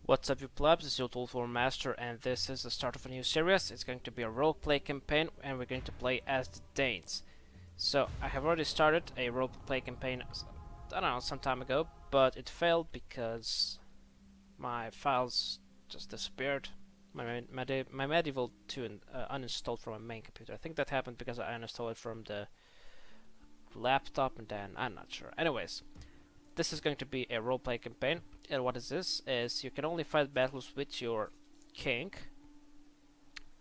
What's up, you plebs? It's your Tool for Master, and this is the start of a new series. It's going to be a roleplay campaign, and we're going to play as the Danes. So, I have already started a roleplay campaign, I don't know, some time ago, but it failed because my files just disappeared. My Medieval 2 uninstalled from my main computer. I think that happened because I uninstalled it from the laptop, and then I'm not sure. Anyways, this is going to be a roleplay campaign, and what is this is you can only fight battles with your king,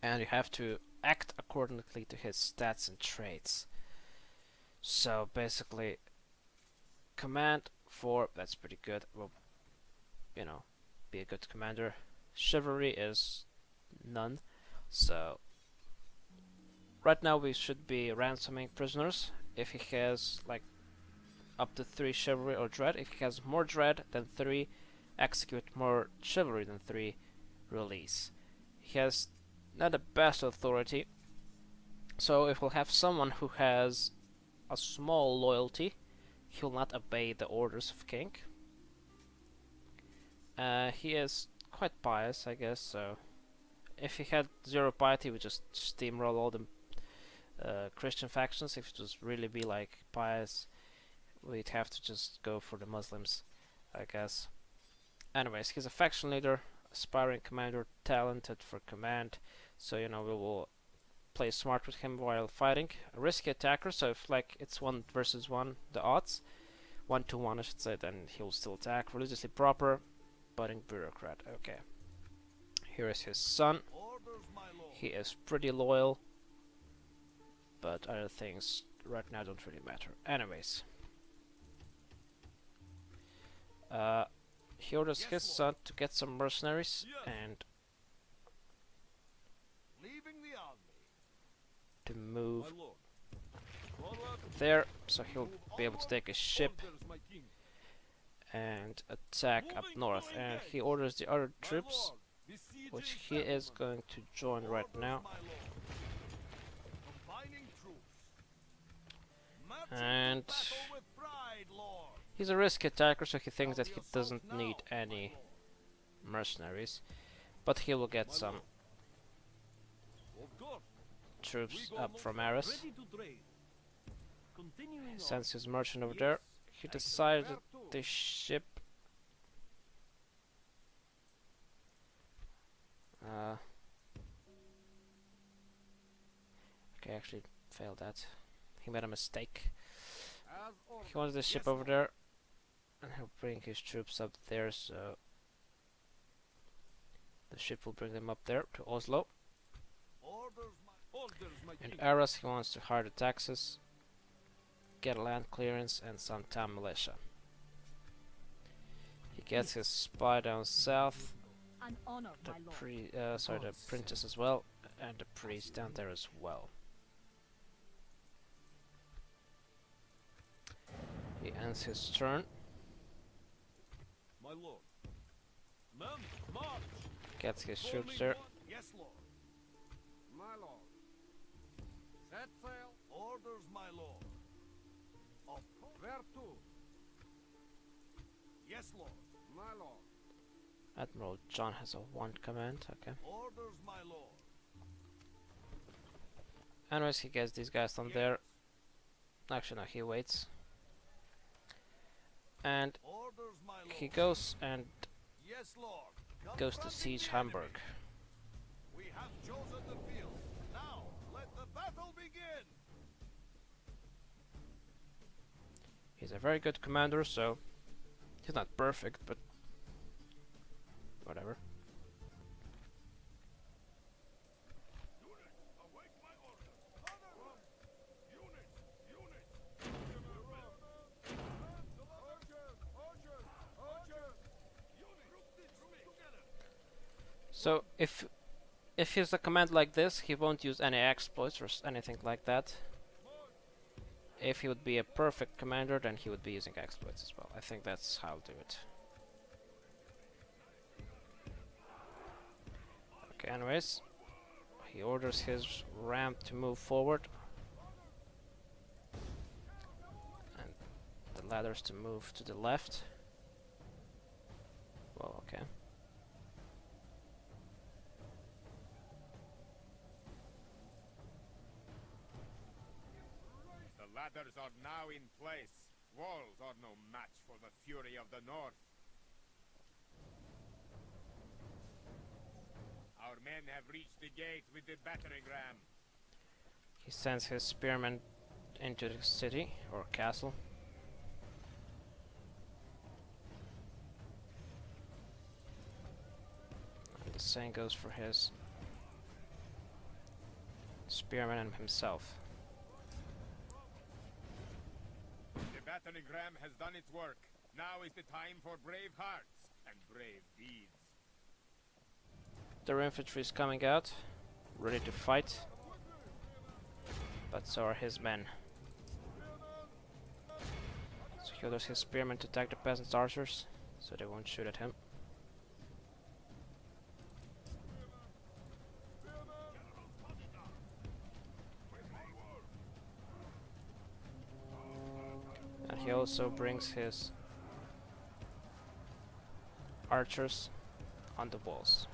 and you have to act accordingly to his stats and traits. So basically, command 4, that's pretty good, will, you know, be a good commander. Chivalry is none, so right now we should be ransoming prisoners. If he has like up to 3 chivalry or dread. If he has more dread than 3, execute; more chivalry than 3, release. He has not the best authority, so if we'll have someone who has a small loyalty, he will not obey the orders of king. He is quite pious, I guess, so if he had 0 piety, we just steamroll all the Christian factions. If it was really be like pious, we'd have to just go for the Muslims, I guess. Anyways, he's a faction leader, aspiring commander, talented for command, so we will play smart with him while fighting. A risky attacker, so if like it's 1 versus 1, the odds 1 to 1 I should say, then he'll still attack. Religiously proper, budding bureaucrat. Okay, here is his son. He is pretty loyal, but other things right now don't really matter. Anyways, he orders his son to get some mercenaries and to move there, so he'll be able to take a ship and attack up north. And he orders the other troops, which he is going to join right now. And he's a risky attacker, so he thinks that he doesn't need any mercenaries, but he will get some troops up from Ares. He sends his merchant over there. He decided that the ship okay, actually failed that. He made a mistake. He wants the ship over there, and he'll bring his troops up there, so the ship will bring them up there to Oslo. In Aras, he wants to hire the taxes, get a land clearance, and some town militia. He gets his spy down south, the princess as well, and the priest down there as well. He ends his turn. My lord. Men, march. Gets his troops there. Yes, lord. My lord. Set sail. Orders, my lord. Of course. Where to? Yes, lord. My lord. Admiral John has a 1 command. Okay. Orders, my lord. Anyways, he gets these guys down there. Actually, no, he waits. And he goes and goes to siege Hamburg. We have chosen the field. Now let the battle begin. He's a very good commander, so he's not perfect, but whatever. So if he's a command like this, he won't use any exploits or anything like that. If he would be a perfect commander, then he would be using exploits as well. I think that's how I'll do it. Okay, anyways, he orders his ram to move forward and the ladders to move to the left. Well, okay. ladders are now in place. Walls are no match for the fury of the north. Our men have reached the gate with the battering ram. He sends his spearmen into the city or castle. And the same goes for his spearmen and himself. The battering ram has done its work. Now is the time for brave hearts and brave deeds. Their infantry is coming out, ready to fight, but so are his men. So he orders his spearmen to attack the peasants' archers, so they won't shoot at him. And he also brings his archers on the walls.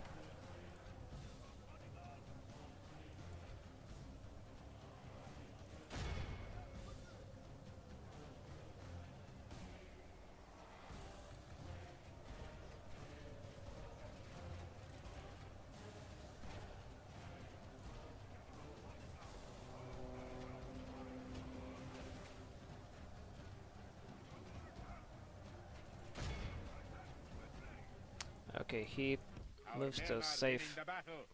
Okay, he moves to a safe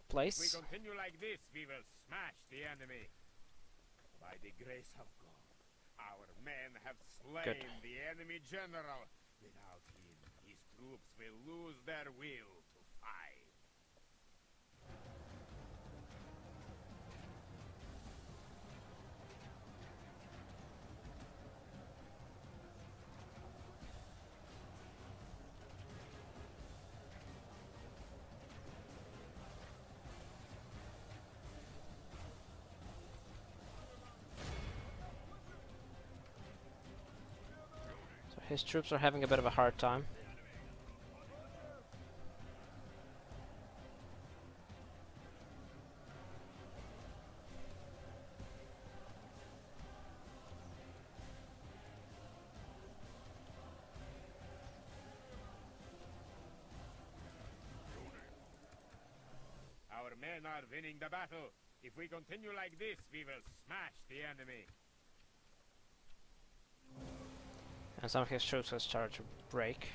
place. If we continue like this, we will smash the enemy. By the grace of God, our men have slain the enemy general. Without him, his troops will lose their will to fight. So his troops are having a bit of a hard time. Our men are winning the battle. If we continue like this, we will smash the enemy. And some of his troops have started to break.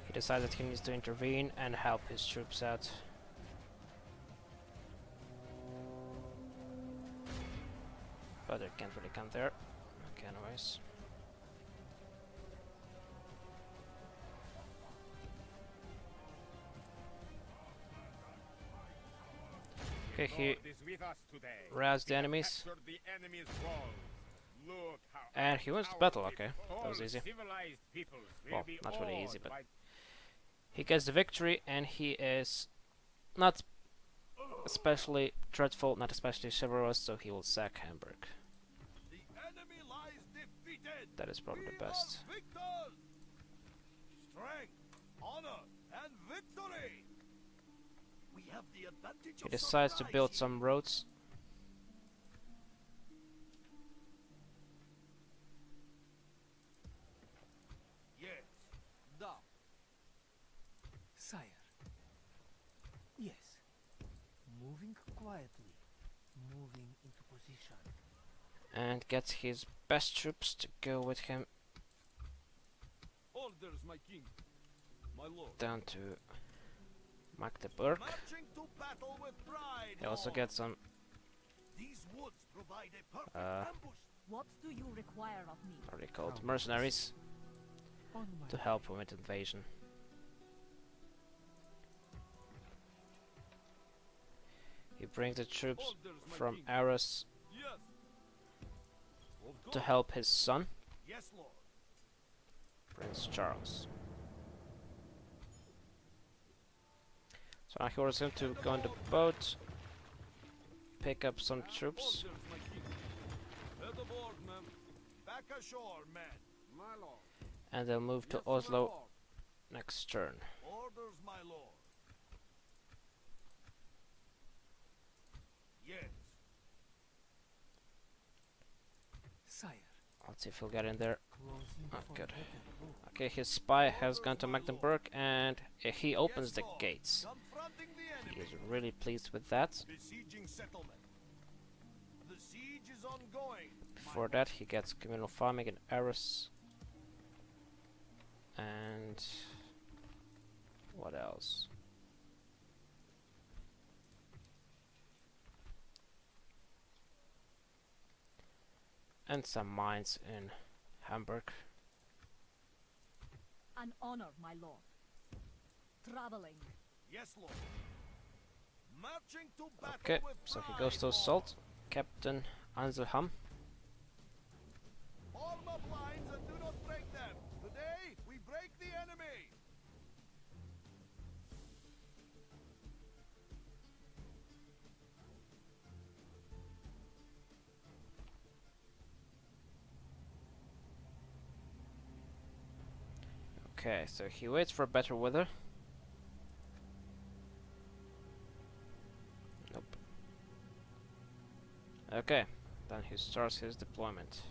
He decides that he needs to intervene and help his troops out. But they can't really come there. Okay, anyways. Okay, he roused the enemies. And he wins the battle, okay. That was easy. Well, not really easy, but he gets the victory, and he is not especially dreadful, not especially chivalrous, so he will sack Hamburg. That is probably the best. Strength, honor, and victory. We have the advantage He decides to build some roads. Yes. Da. Sire. Yes. Moving quietly. Moving into position. And gets his best troops to go with him Orders, my king. My lord. down to Magdeburg. Marching to battle with pride. He also Lord. gets some These woods provide a perfect Uh, ambush. What do you require of me? what are they called? Mercenaries On my to help him with invasion. He brings the troops Orders, my from king. Arras Yes. Of to course. help his son, Yes, lord. Prince Charles. So now he orders him to go on the boat, pick up some troops, Orders, my king. back ashore, men. My lord. And they'll move to Yes, my Oslo lord. next turn. Orders, my lord. Yes. Sire, Let's see if he'll get in there. closing Oh, for good. better rule. Okay, his spy has gone to Magdeburg and he opens Yes, the lord. gates. Confronting the He enemy. is really pleased with that. Besieging settlement. The siege is ongoing. Before that, he gets communal farming in Eris. And what else? And some mines in Hamburg. An honor, my lord. Traveling. Yes, lord. Marching to battle Okay, with so he pride, goes to lord. assault. Captain Anselham. Form up lines and do not break them. Today, we break the enemy. Okay, so he waits for better weather. Nope. Okay, then he starts his deployment.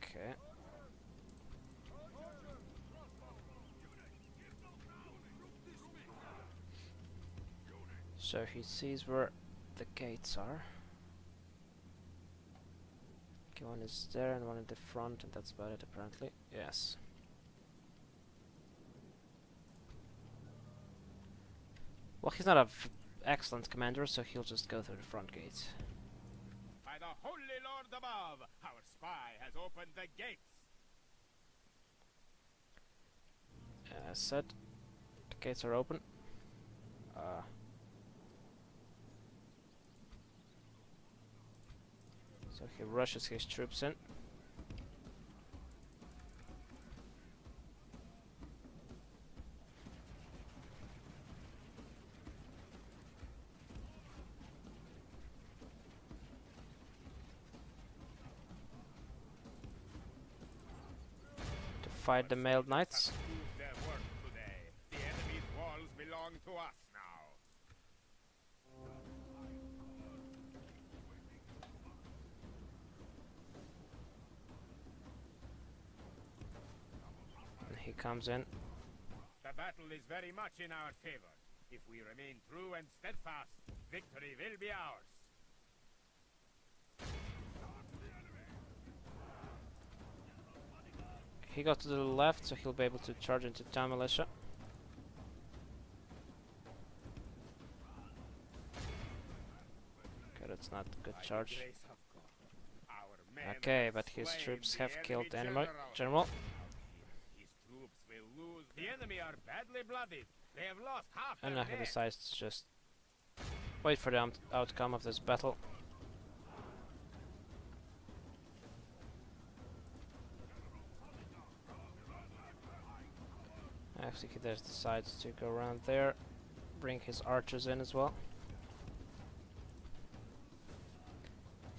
Okay. So he sees where the gates are. Okay, one is there and one in the front, and that's about it apparently. Yes. Well, he's not a excellent commander, so he'll just go through the front gate. By the Holy Lord above, our spy has opened the gates. As said, the gates are open. So he rushes his troops in. To fight the mailed knights. Have proved their worth today. The enemy's walls belong to us now. And he comes in. The battle is very much in our favor. If we remain true and steadfast, victory will be ours. He got to the left, so he'll be able to charge into town militia. Okay, that's not a good By the charge. grace of God, our men Okay, have but his slain troops the have enemy killed the enemy general. His troops will lose. The enemy are badly blooded. They have lost half And their now he men. decides to just wait for the outcome of this battle. Actually, he just decides to go around there, bring his archers in as well.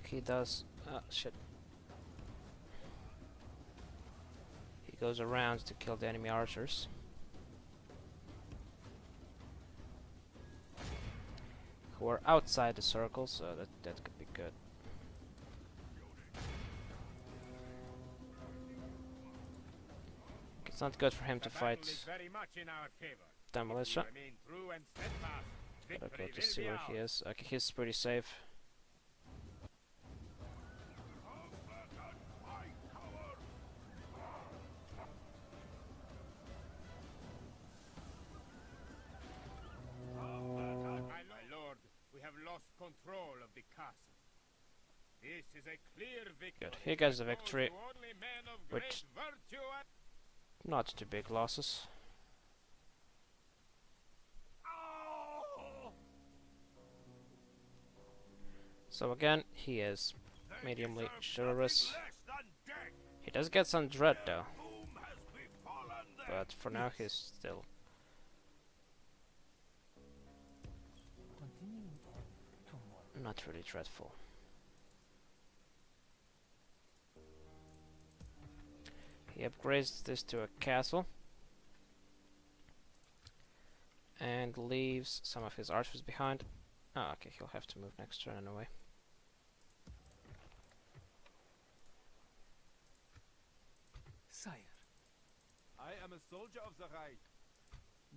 He does. Shit. He goes around to kill the enemy archers. Who are outside the circle, so that could be good. It's not good for him to The battle fight is very much in our favor. the If we militia. remain true and steadfast, But okay, victory just will see be where he ours. is. Okay, he's pretty safe. My lord, we have lost control of the castle. This is a clear victory. Good. He gets the for those victory. who only men of Which- great virtue and Not too big losses. So again, he is mediumly chivalrous. He does get some dread though, but for now he's still Continuing on to more. not really dreadful. He upgrades this to a castle and leaves some of his archers behind. Oh, okay, he'll have to move next turn anyway. Sire, I am a soldier of the Reich.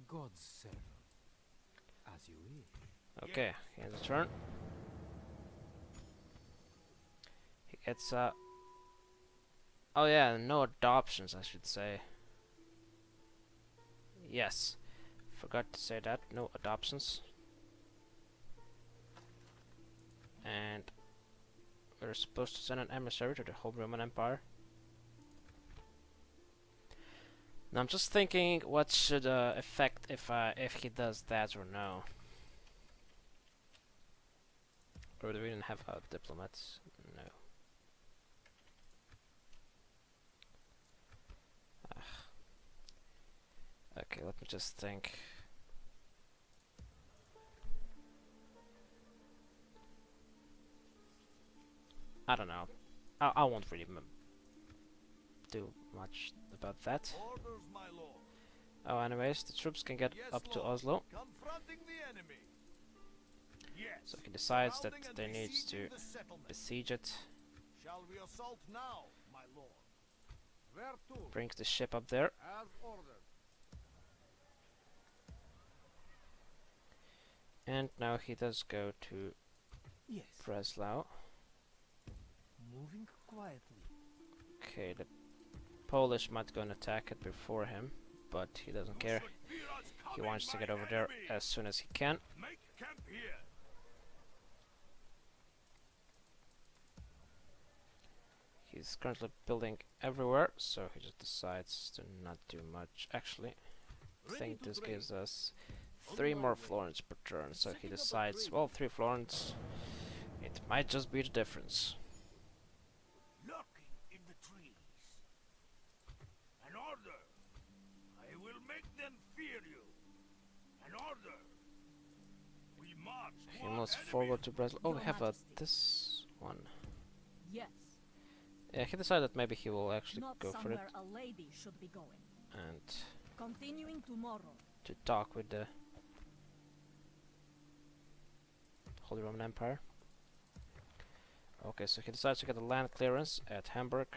God's servant. As you wish. Okay, he ends a turn. He gets oh yeah, no adoptions, I should say. Yes, forgot to say that. No adoptions. And we're supposed to send an emissary to the whole Roman Empire. Now I'm just thinking, what should affect if he does that or no? Or do we even have diplomats? No. Okay, let me just think. I don't know. I won't really do much about that. Orders, my lord. Oh, anyways, the troops can get Yes, up to lord. Oslo. Confronting the enemy. Yes. So he decides that Surrounding and they need to besieging the settlement. besiege it. Shall we assault now, my lord? Where to? Brings the ship up there. As ordered. And now he does go to Yes. Breslau. Moving quietly. Okay, the Polish might go and attack it before him, but he doesn't care. He wants to get over there as soon as he can. Make camp here. He's currently building everywhere, so he just decides to not do much. Actually, I think this gives us 3 more florins per turn, so he decides, well, 3 florins, it might just be the difference. Lurking in the trees. An order. I will make them fear you. An order. We march. He moves forward to Breslau. Oh, we have this one. Yes. Yeah, he decided maybe he will actually Not go for it somewhere a lady should be going. and Continuing tomorrow. to talk with the Holy Roman Empire. Okay, so he decides to get a land clearance at Hamburg.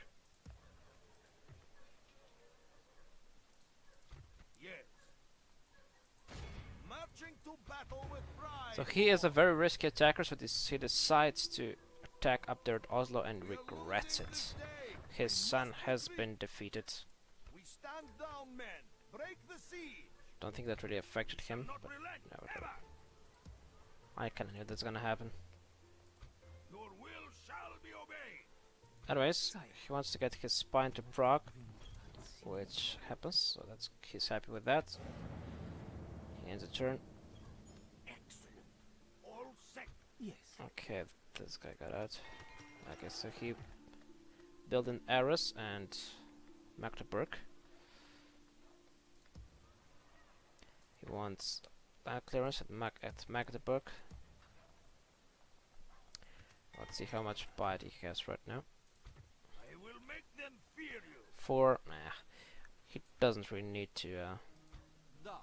Yes. Marching to battle with pride. So he is a very risky attacker, so he decides to attack up there at Oslo and regrets it. His son has been defeated. We stand down, men. Break the siege. Don't think that really affected him, Not but relent. no, whatever. Ever. I kinda knew that's gonna happen. Your will shall be obeyed. Anyways, Sire. he wants to get his spine to Prague, Vintanzi. which happens, so he's happy with that. He ends a turn. Excellent. All set. Yes. Okay, this guy got out. Okay, so he built in Arras and Magdeburg. He wants land clearance at Magdeburg. Let's see how much bite he has right now. I will make them fear you. 4. Nah, he doesn't really need to Da.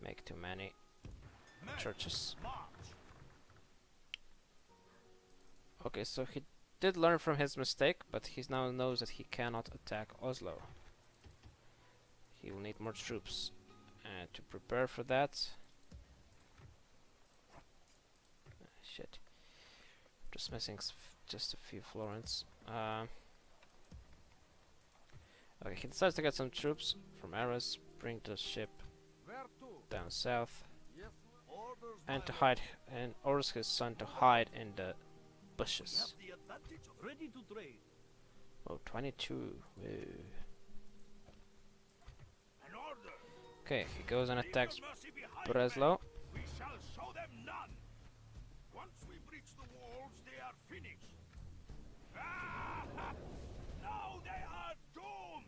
make too many Men. churches. March. Okay, so he did learn from his mistake, but he now knows that he cannot attack Oslo. He will need more troops. And to prepare for that... shit. Just missing just a few florins. Okay, he decides to get some troops from Arras, bring the ship Where to? down south, Yes. Orders, and my to lord. hide, and orders his son to hide in the We bushes. have the advantage. Ready to trade. Oh, 22. Whoa. An order. Okay, he goes and Leave attacks no mercy behind, Breslau. men. We shall show them none. Once we breach the walls, they are finished. Ah! Now they are doomed.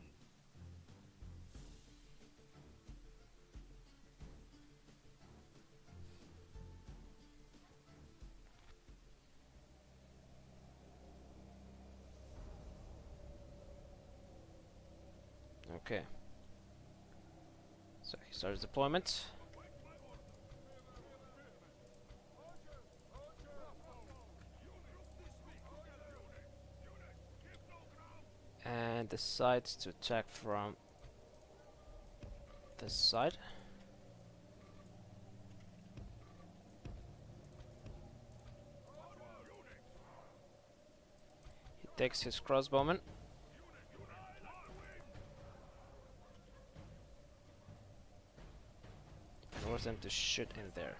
Okay. So he starts deployment. And decides to attack from this side. He takes his crossbowman. And wants them to shoot in there.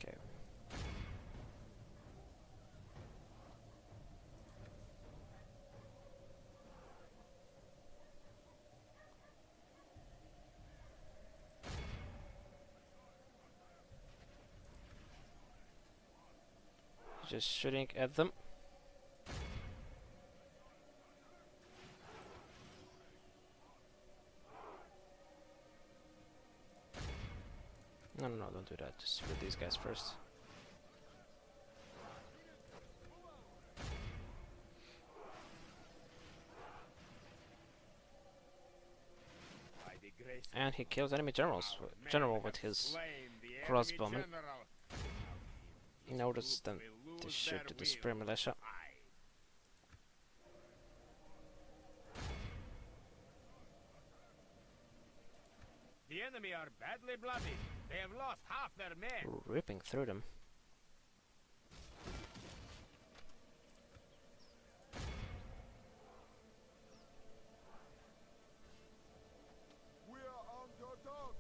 Okay. Just shooting at them. No, don't do that. Just shoot these guys first. By the grace of And he kills enemy generals. our men General have with his slain the enemy crossbowman. general. His notice troops them will to lose shoot their to the will. spear militia. Aye. The enemy are badly bloody. They have lost half their men. Ripping through them. We are under attack.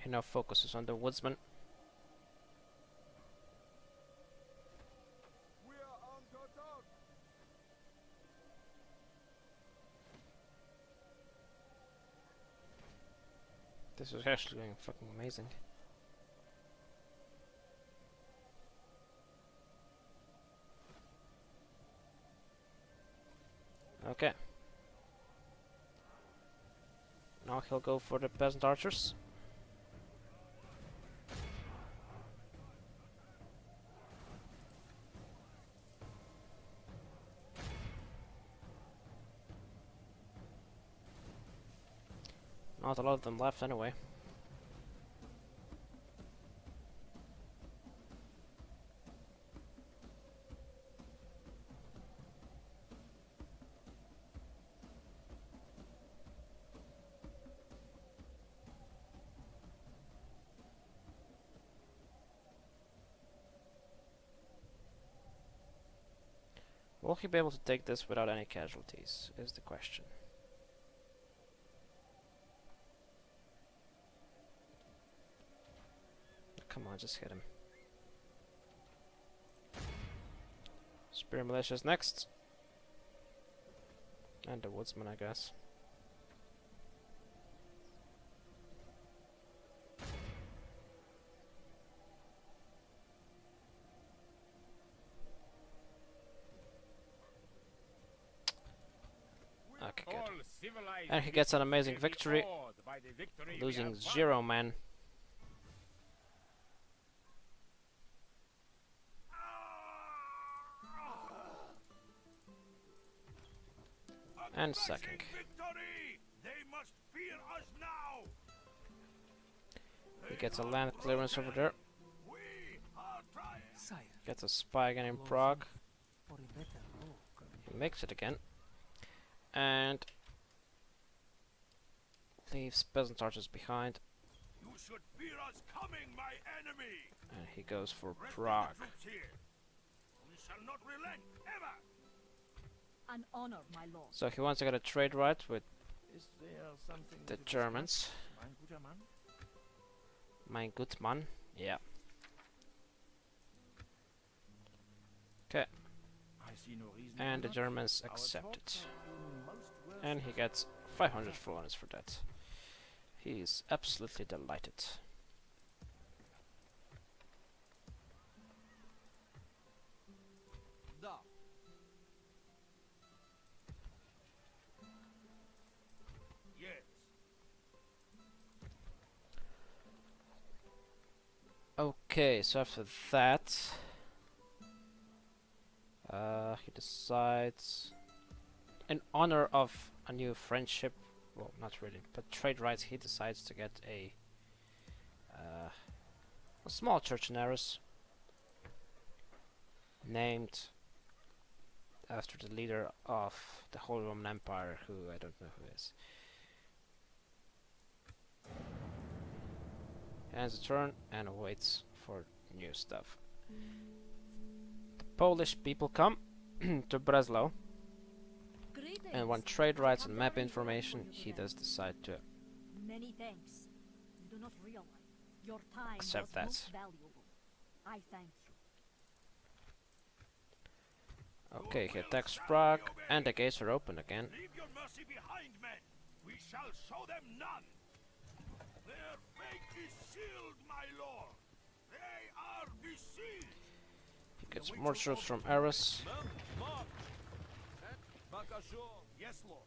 He now focuses on the woodsman. We are under attack. This is actually going fucking amazing. Okay. Now he'll go for the peasant archers. Not a lot of them left anyway. Will he be able to take this without any casualties, is the question. Come on, just hit him. Spear militia's next. And the woodsman, I guess. Okay, good. All civilized And he gets an amazing will be victory, awed by the victory we losing have won. 0 men. And sacking. They must fear us now. He gets a land clearance over there. We are trying. Sire, Gets a spy again in Lord Prague. for a better look. He makes it again. And leaves peasant archers behind. You should fear us coming, my enemy. And he goes for Rest of the Prague. troops here. We shall not relent ever. An honor, my lord. So he wants to get a trade right with Is there something the Germans. mein guter Mann? Mein Gutmann. Yeah. Okay. I see no reason And the not. Germans Our accept talks it. have been most well And he gets 500 florins for that. He is absolutely delighted. Da. Okay, so after that, he decides, in honor of a new friendship, well, not really, but trade rights, he decides to get a small church in Eris, named after the leader of the Holy Roman Empire, who I don't know who is. Ends a turn and waits for new stuff. The Polish people come to Breslau, and want trade rights and map information. He does decide to Many thanks. You do not realize your time accept was that. most valuable. I thank you. Okay, he attacks Prague, and the gates are open again. Leave your mercy behind, men. We shall show them none. Their fate is sealed, my lord. They are besieged. He gets more troops from Eris. Yes, lord.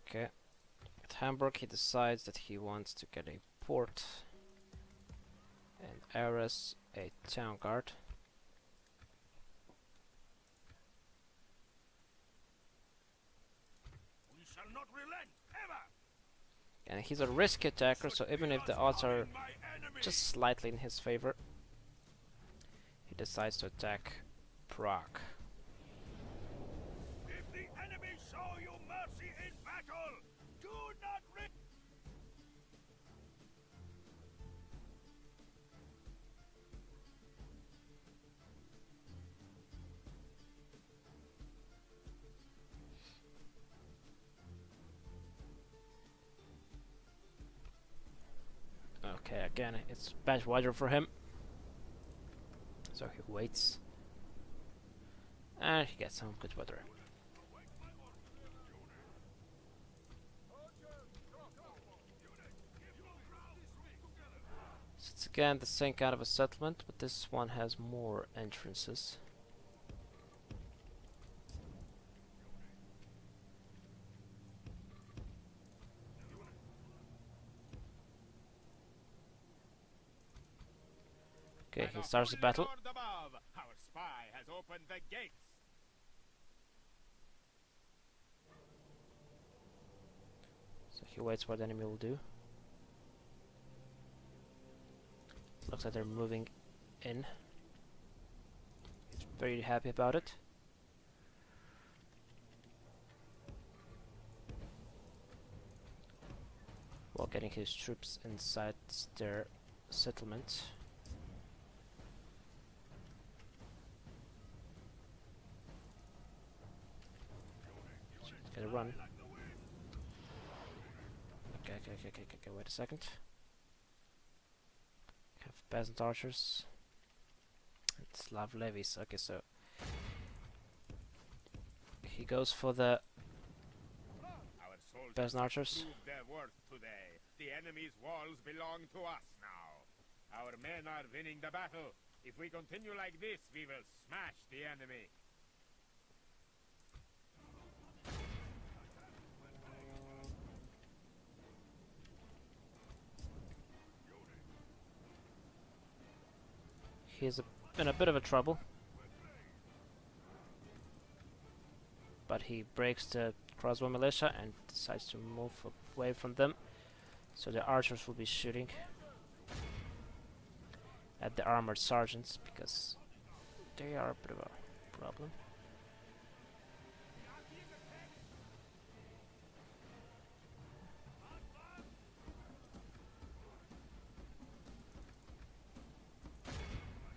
Okay. At Hamburg, he decides that he wants to get a port, and Eris a town guard. We shall not relent ever. And he's a risky attacker, so even if the odds are just slightly in his favor, he decides to attack Prague. If the enemy show you mercy in battle, do not Okay, again, it's bad weather for him, so he waits, and he gets some good weather. So it's again the same kind of a settlement, but this one has more entrances. Okay, he starts the battle. Our spy has opened the gates. So he waits what the enemy will do. Looks like they're moving in. He's very happy about it. While getting his troops inside their settlement. Gotta run. Okay, wait a second. Have peasant archers. And Slav levies. Okay, so he goes for the Our soldiers peasant archers. proved their worth today. The enemy's walls belong to us now. Our men are winning the battle. If we continue like this, we will smash the enemy. He's in a bit of a trouble, but he breaks the crossbow militia and decides to move away from them, so the archers will be shooting at the armored sergeants because they are a bit of a problem.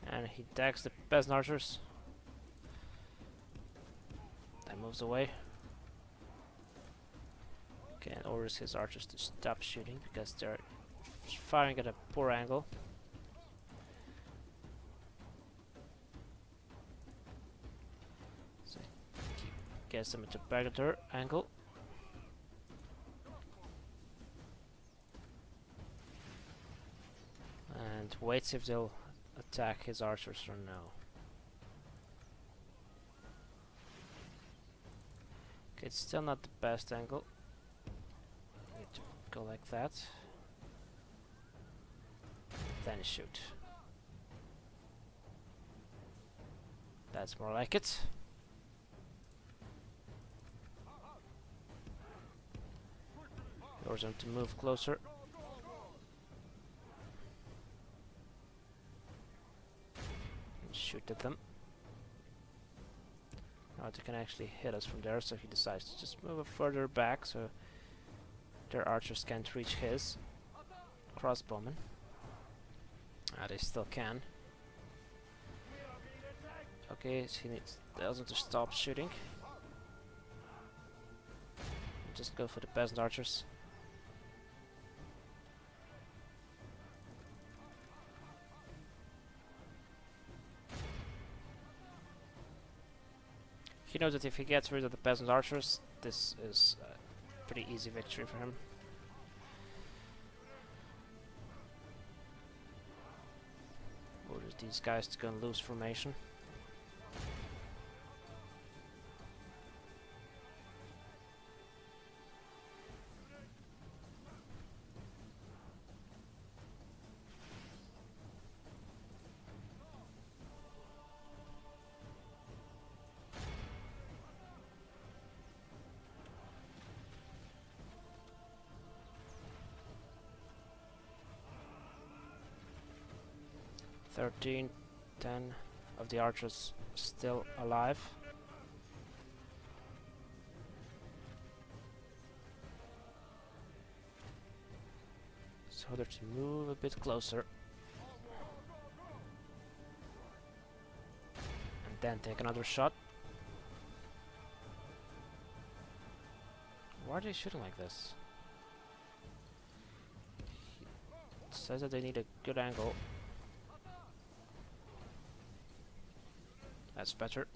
And he attacks the peasant archers. Then moves away. Okay, and orders his archers to stop shooting because they're firing at a poor angle. So he gets them at a better angle. And waits if they'll attack his archers or no. Okay, it's still not the best angle. Need to go like that. Then shoot. That's more like it. Force them to move closer. And shoot at them. Now they can actually hit us from there, so he decides to just move it further back so their archers can't reach his crossbowmen. They still can. Okay, so he tells them to stop shooting. Just go for the peasant archers. He knows that if he gets rid of the peasant archers, this is a pretty easy victory for him. Orders these guys to go and lose formation. Ten of the archers still alive. So they're to move a bit closer. And then take another shot. Why are they shooting like this? It says that they need a good angle. That's better.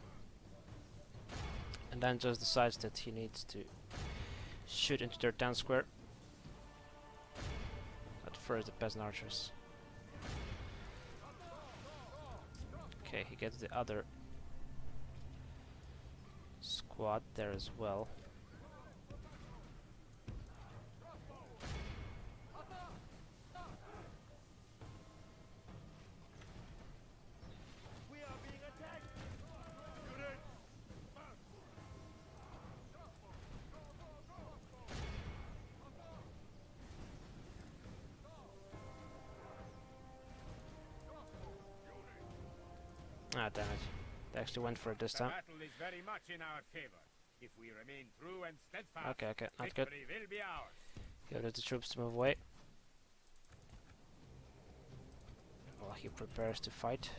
And then just decides that he needs to shoot into their town square. At first the peasant archers. Okay, he gets the other squad there as well. Ah, damn it. They actually went for it this time. The battle is very much in our favor. If we remain true and steadfast, Okay, not good. victory will be ours. Give the troops to move away. While he prepares to fight.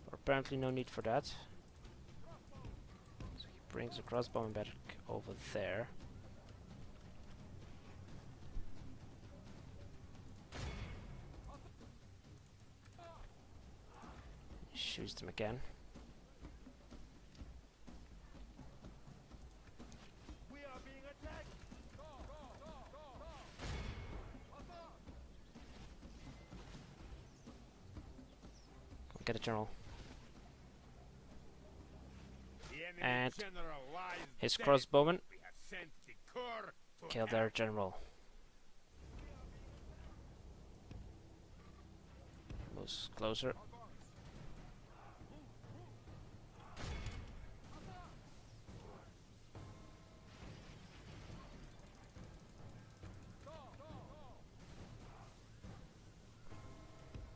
But apparently no need for that. So he brings the crossbowman back over there. Shoots them again. We are being attacked. Get a general. The enemy And general lies his dead. crossbowmen We have sent the corps to kill hell. their general. Moves closer.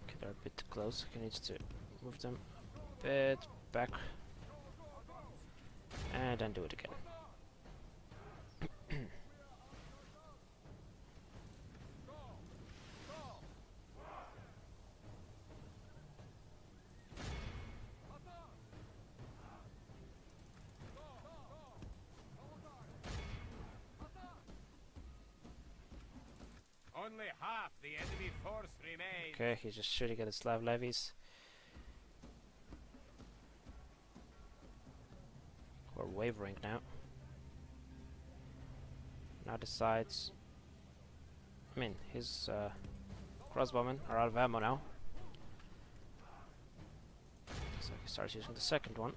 Okay, they're a bit close. He needs to move them a bit back. And then do it again. Only half the enemy force remains. Okay, he's just shooting at the Slav levies. We're wavering now. Now decides. I mean, his crossbowmen are out of ammo now. So he starts using the second one.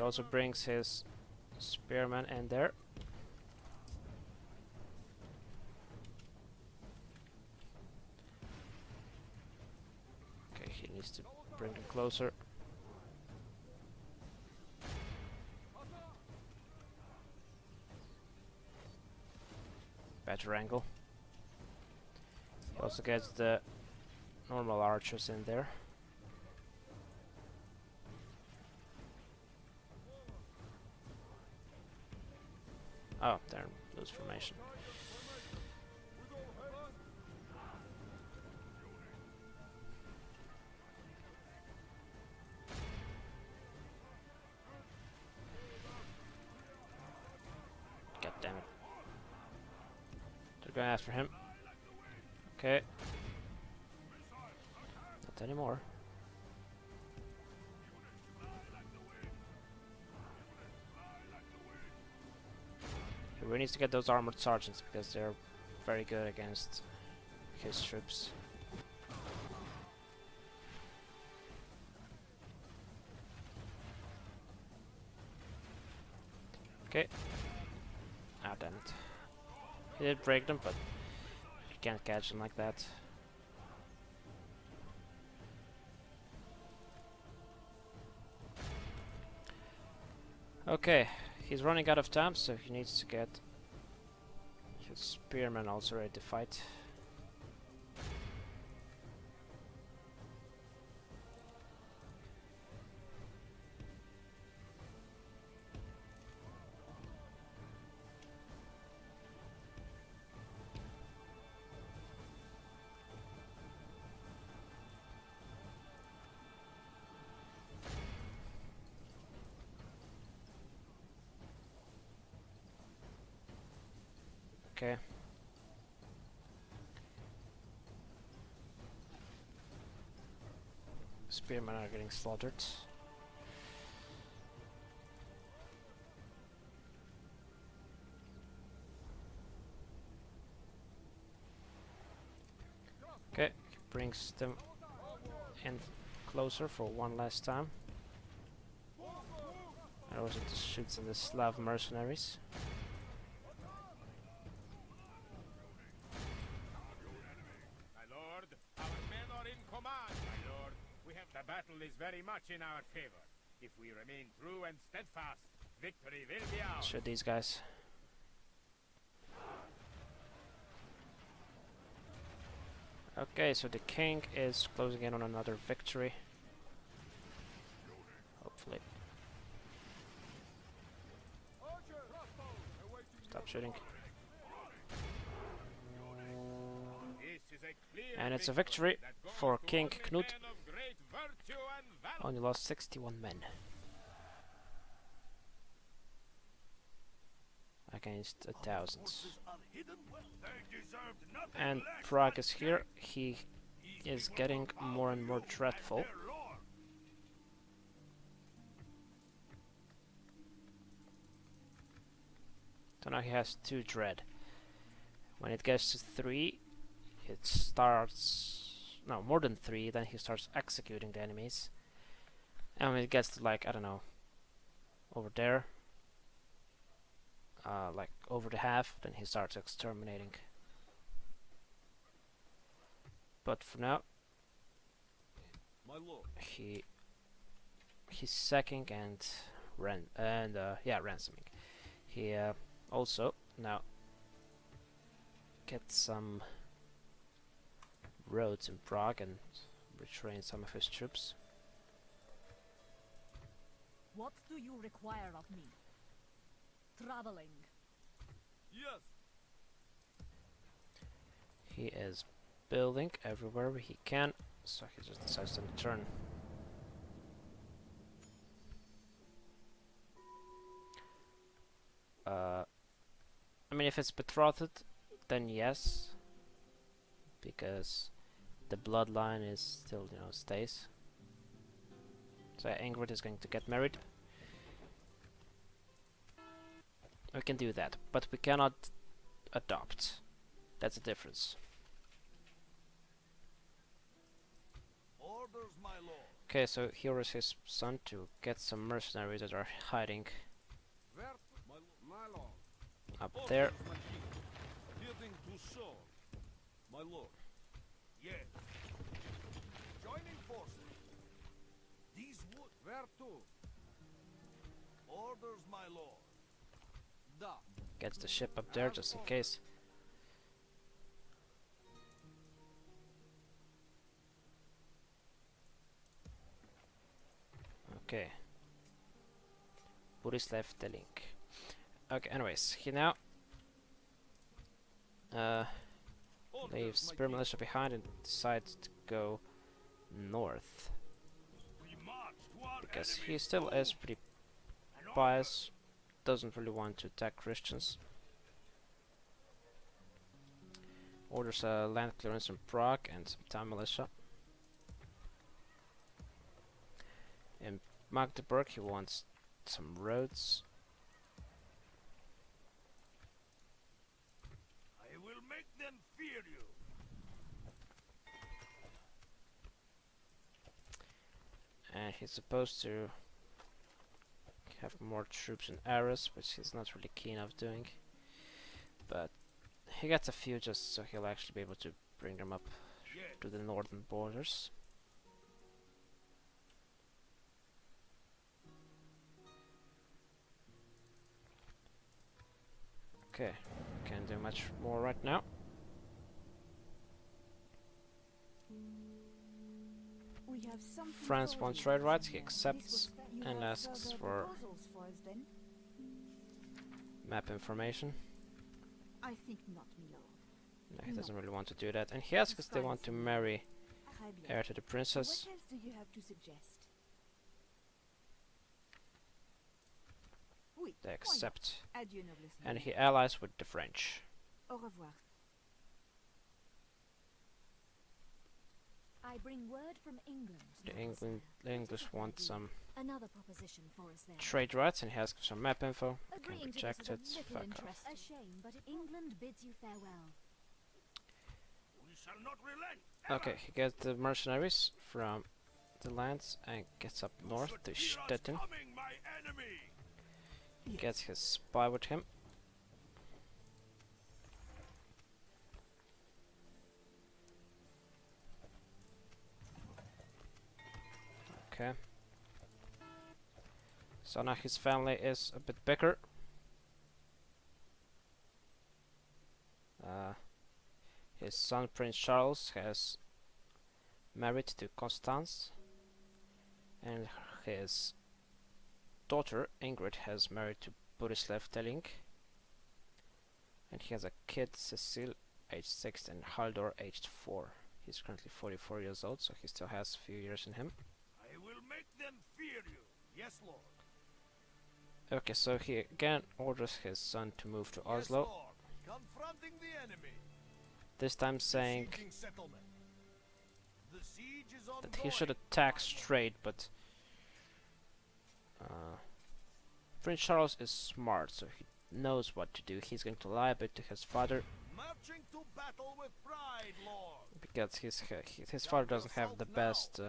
also brings his spearman in there. Okay, he needs to bring them closer. Better angle. He also gets the normal archers in there. Oh, they're in loose formation. God damn it. They're going after him. Okay. Not anymore. He really needs to get those armored sergeants because they're very good against his troops. Okay. Ah, damn it. He did break them, but you can't catch them like that. Okay, he's running out of time, so he needs to get his spearmen also ready to fight. Okay. Spearmen are getting slaughtered. Okay, he brings them in closer for one last time. And also just shoots at the Slav mercenaries. The battle is very much in our favor. If we remain true and steadfast, victory will be ours. Shoot these guys. Okay, so the king is closing in on another victory. Hopefully. Stop shooting. And it's a victory for King Knud. Only lost 61 men against 1,000. And Prague is here. He is getting more and more dreadful. So now he has 2 dread. When it gets to 3, it starts... No, more than 3, then he starts executing the enemies. And when it gets to, like, I don't know, over there, like over the half, then he starts exterminating. But for now, he's sacking and ransoming. He also now gets some roads in Prague and retrain some of his troops. What do you require of me? Traveling. Yes. He is building everywhere he can, so he just decides to turn. I mean, if it's betrothed, then yes, because the bloodline is still, you know, stays. So Ingrid is going to get married. We can do that, but we cannot adopt. That's the difference. Orders, my lord. Okay, so here is his son to get some mercenaries that are hiding Where, my lord? up there. Orders, my king. Heading to Seoul, my lord. Yes. Joining forces. These wood. Where to? Orders, my lord. Da. Gets the ship up there just in case. Okay. Borislav the link. Okay, anyways, he now Orders, leaves my Spear king. Militia behind and decides to go north. We march to our Because he enemy's still doom. is pretty An order. pious, doesn't really want to attack Christians. Orders a land clearance in Prague and some town militia. In Magdeburg he wants some roads. I will make them fear you. And he's supposed to have more troops in Arras, which he's not really keen of doing. But he gets a few just so he'll actually be able to bring them up Yes. to the northern borders. Okay, can't do much more right now. We have something France for wants you. trade rights, he This accepts was you and have asks further for proposals for us then? map information. I think not, my lord. No, he No. doesn't really want to do that. And he asks if they want to marry Très bien. heir to the So princess. what else do you have to suggest? Oui, They why not? accept. Adieu, noblesse. And he allies with the French. Au revoir. I bring word from England. The English want some Another proposition for us there. trade rights, and he asks for some map info. Can Agreeing to this reject is of it. little Fuck off. interest. A shame, but England bids you farewell. We shall not relent. Okay, he gets the mercenaries from the lands and gets up north to Stettin. Coming, my enemy. Gets his spy with him. Okay. So now his family is a bit bigger. His son Prince Charles has married to Constance, and his daughter Ingrid has married to Borislav Telling, and he has a kid Cecile, aged 6, and Haldor, aged 4. He's currently 44 years old, so he still has a few years in him. I will make them fear you. Yes, lord. Okay, so he again orders his son to move to Yes, Oslo, lord. Confronting the enemy. this time saying Besieging settlement. The siege is that he should ongoing, attack my lord. straight, but Prince Charles is smart, so he knows what to do. He's going to lie a bit to his father Marching to battle with pride, lord. because his father doesn't have the best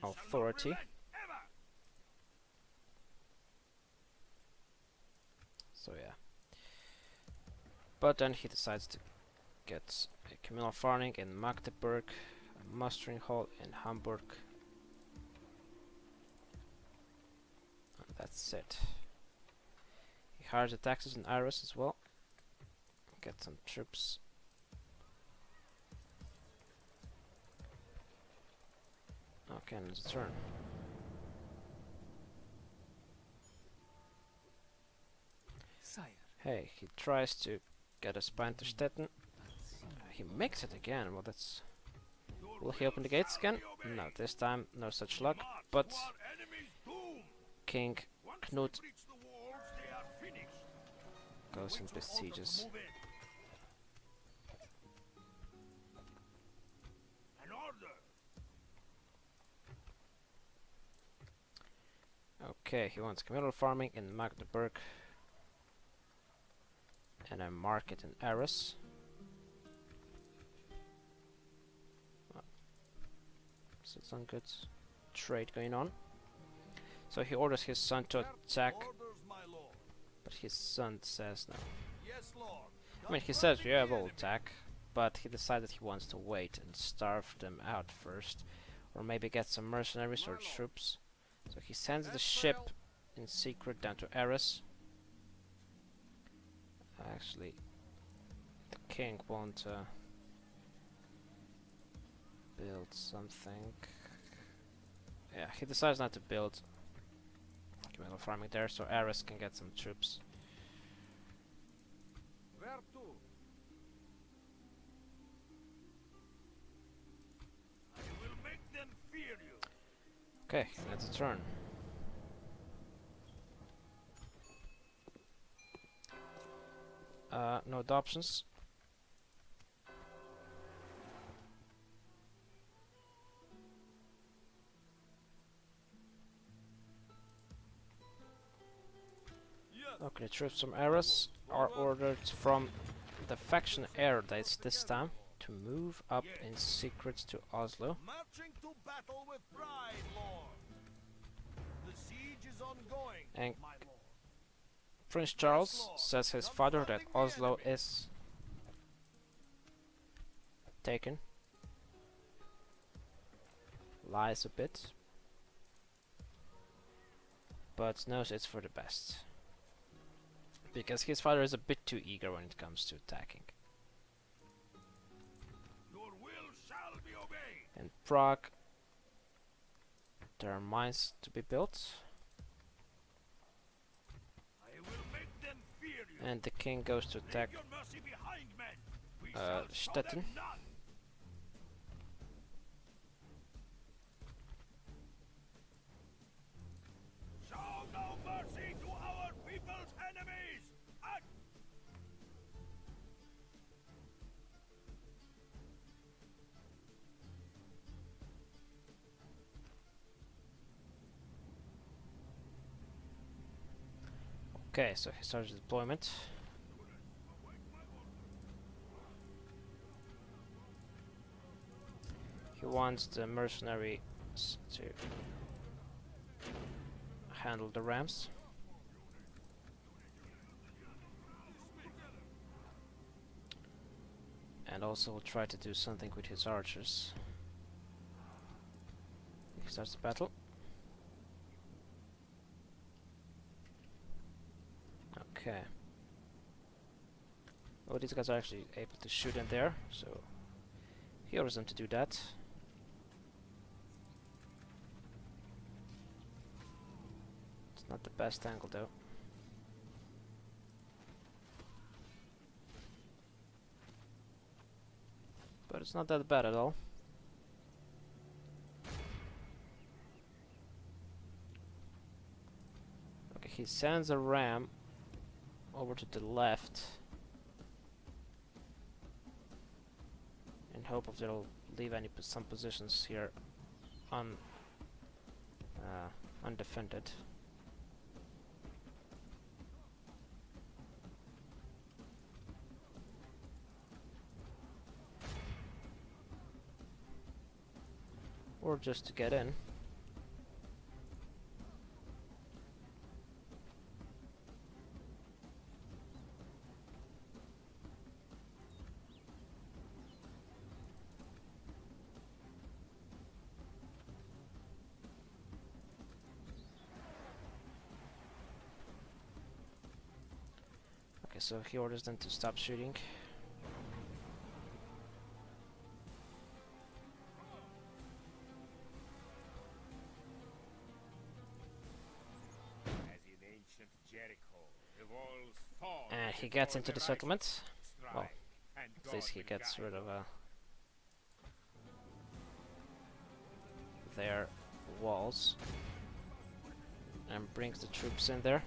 authority. So yeah. But then he decides to get a communal farming in Magdeburg, a mustering hall in Hamburg. And that's it. He hires the taxes in Arras as well. Get some troops. Okay, and it's a turn. Sire, Hey, he tries to get a spine to Stettin. He makes it again. Well, that's. Will he open the gates again? No, this time no such luck. But King Knud goes and besieges. Okay, he wants communal farming in Magdeburg and a market in Arras. So some good trade going on. So he orders his son to attack, Orders, my lord. but his son says no. Yes, lord. I mean, he says, Confronting yeah, the we'll enemy. attack, but he decided he wants to wait and starve them out first, or maybe get some mercenaries or troops. So he sends the ship in secret down to Eris. Actually, the king won't build something. Yeah, he decides not to build metal farming there, so Eris can get some troops. Where to? I will make them fear you. Okay, that's a turn. No adoptions. Yes. Okay, troops from Eris are ordered from the faction air dates this time to move up in secret to Oslo. Marching to battle with pride, lord. The siege is ongoing, And my lord. Prince Charles says his father that Oslo is taken. Lies a bit, but knows it's for the best. Because his father is a bit too eager when it comes to attacking. Your will shall be obeyed. In Prague, there are mines to be built, I will make them fear you. and the king goes to attack Leave your mercy behind, men. We shall show Stettin. them none. Show no mercy to our people's enemies. Act. Okay, so he starts deployment. He wants the mercenaries to handle the rams. And also will try to do something with his archers. He starts the battle. Okay. Oh, these guys are actually able to shoot in there, so he orders them to do that. It's not the best angle though. But it's not that bad at all. Okay, he sends a ram over to the left in hope of they'll leave some positions here undefended. Or just to get in. Okay, so he orders them to stop shooting. As in ancient Jericho, the walls fall. And he gets into the settlement. Well, and at least God he will gets guide rid of their walls and brings the troops in there.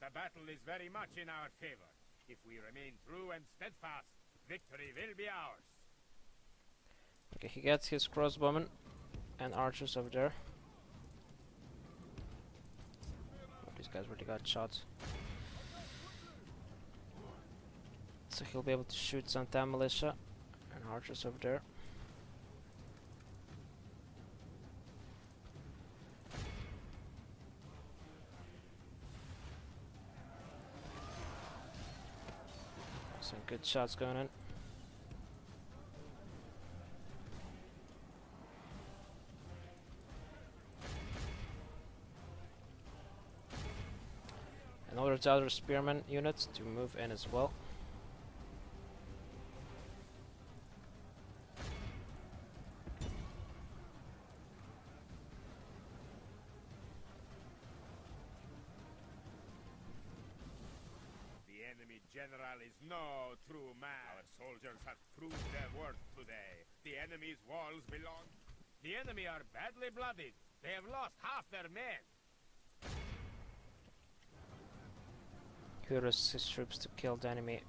The battle is very much in our favor. If we remain true and steadfast, victory will be ours. Okay, he gets his crossbowmen and archers over there. Oh, these guys really got shot. So he'll be able to shoot some damn militia and archers over there. Some good shots going in. And order the other spearmen units to move in as well. The enemy general is no true man. Our soldiers have proved their worth today. The enemy's walls belong. The enemy are badly blooded. They have lost half their men. He orders his troops to kill the enemy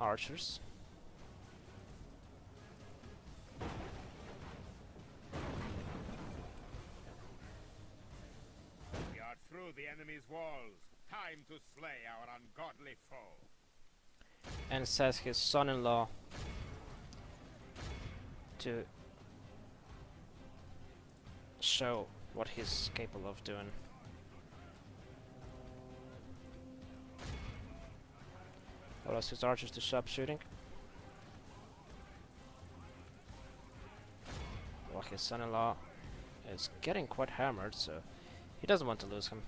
archers. We are through the enemy's walls. Time to slay our ungodly foe. And says his son-in-law to show what he's capable of doing. Orders his archers to stop shooting. Well, his son-in-law is getting quite hammered, so he doesn't want to lose him.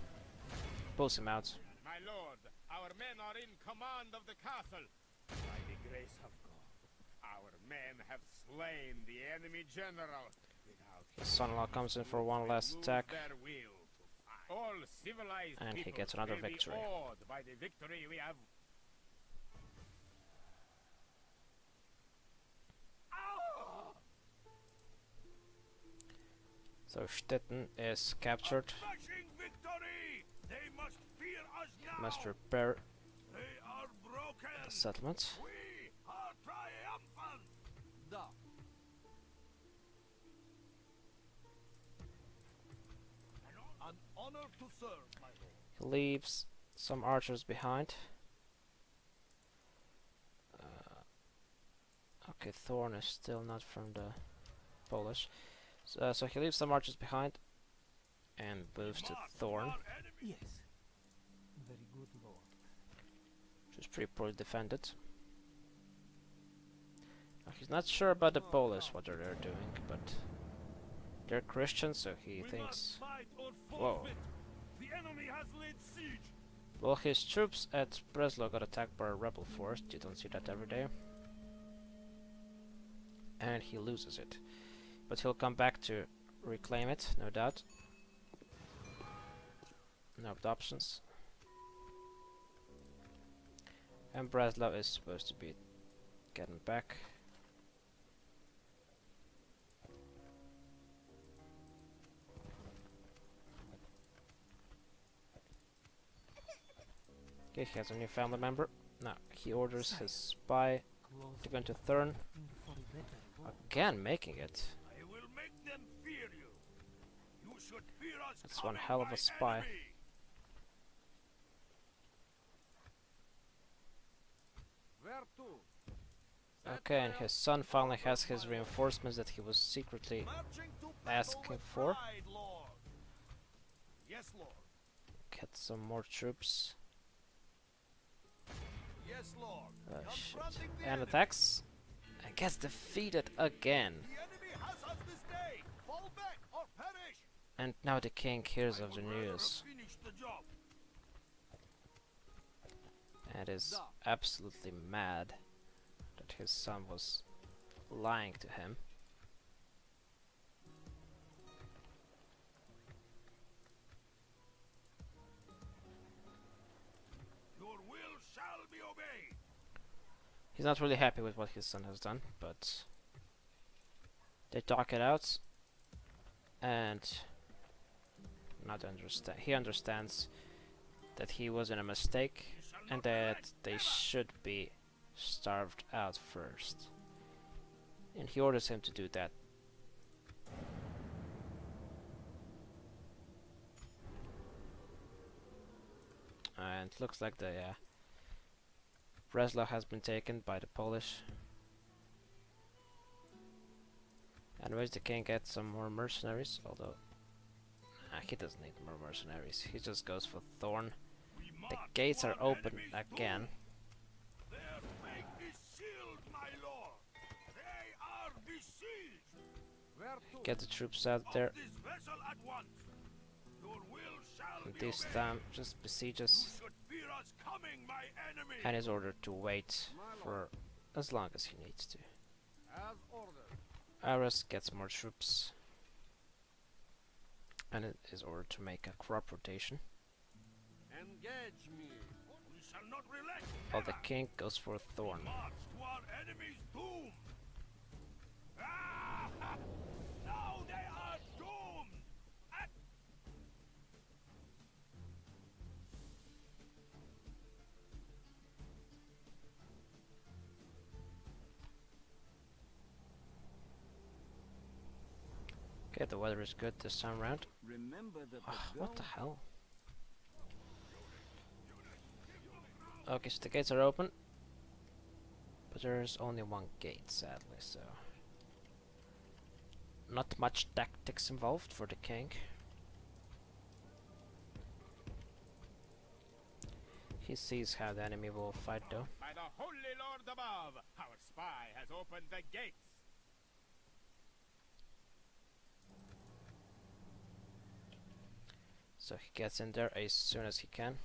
Pulls him out. My lord, our men are in command of the castle. By the grace of God, our men have slain the enemy general. Without His son-in-law comes in for one last remove attack. their will to fight. All civilized And he people gets another will be victory. awed by the victory we have. So Stettin is captured. Smashing victory! They must fear us now! Must repair They are broken! the settlement. We are triumphant! Da. An honor to serve, my lord. He leaves some archers behind. Okay, Thorn is still not from the Polish. So he leaves some archers behind and moves to Mark Thorn, our enemy. Yes. Very good, Lord. which is pretty poorly defended. Now, he's not sure about the Polish, what they're doing, but they're Christians, so he We thinks... must fight or Whoa. forfeit. The enemy has laid siege. Well, his troops at Breslau got attacked by a rebel force. You don't see that every day. And he loses it. But he'll come back to reclaim it, no doubt. No options. And Breslau is supposed to be getting back. Okay, he has a new family member. Now, he orders his spy Close to go into Thurn. for a better war. Again, making it. I will make them fear you. You should fear us. That's one coming, hell of my a spy. enemy. Where to? Okay, and his son finally has his reinforcements that he was secretly Marching to battle asking with for. pride, Lord. Yes, Lord. Get some more troops. Yes, Lord. Oh shit. Confronting the And enemy. attacks. And gets defeated again. The enemy has us this day. Fall back or perish. And now the king hears I of the would rather news. have finished the job. And is absolutely mad that his son was lying to him. Your will shall be obeyed. He's not really happy with what his son has done, but they talk it out, and he understands that he was in a mistake and that they should be starved out first. And he orders him to do that. And it looks like the Breslau has been taken by the Polish. Anyways, the king gets some more mercenaries, although he doesn't need more mercenaries. He just goes for Thorn. The gates are open again. Their fate is sealed, my lord. They are besieged. Where to? Get the troops out there. Off this vessel at once. Your will shall And be this obeyed. time just besieges You should fear us coming, my enemy. and is ordered to wait for as long as he needs to. As ordered. Ares gets more troops and it is ordered to make a crop rotation. Engage me. We shall not relent. While the king goes for Thorn. March to our enemy's doom. Ah! Now they are doomed. Okay, the weather is good this time round. Remember that What the hell? Okay, so the gates are open, but there's only one gate, sadly, so not much tactics involved for the king. He sees how the enemy will fight though. By the Holy Lord above, our spy has opened the gates. So he gets in there as soon as he can.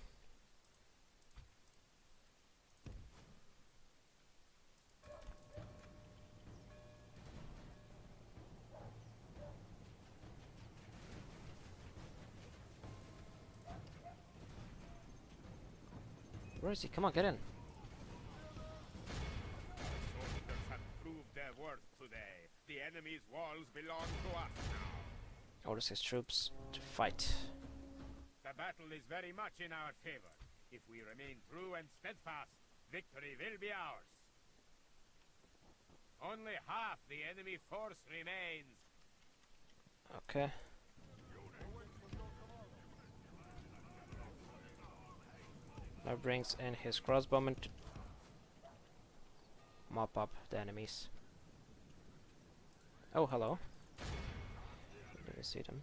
Where is he? Come on, get in. Soldiers have proved their worth today. The enemy's walls belong to us now. Orders his troops to fight. The battle is very much in our favor. If we remain true and steadfast, victory will be ours. Only half the enemy force remains. Okay. Now brings in his crossbowmen to mop up the enemies. Oh, hello. Let me see them.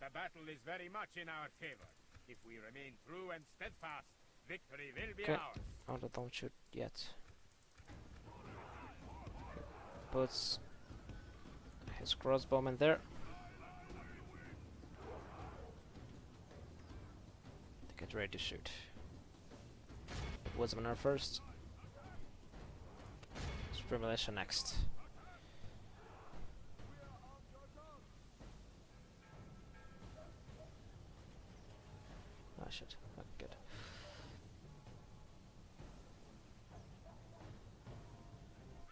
The battle is very much in our favor. If we remain true and steadfast, victory will be Okay. ours. Oh, don't shoot yet. Puts his crossbowman there. Get ready to shoot. Woodsman are first. Supreme Militia next. Ah, shit. Oh, good.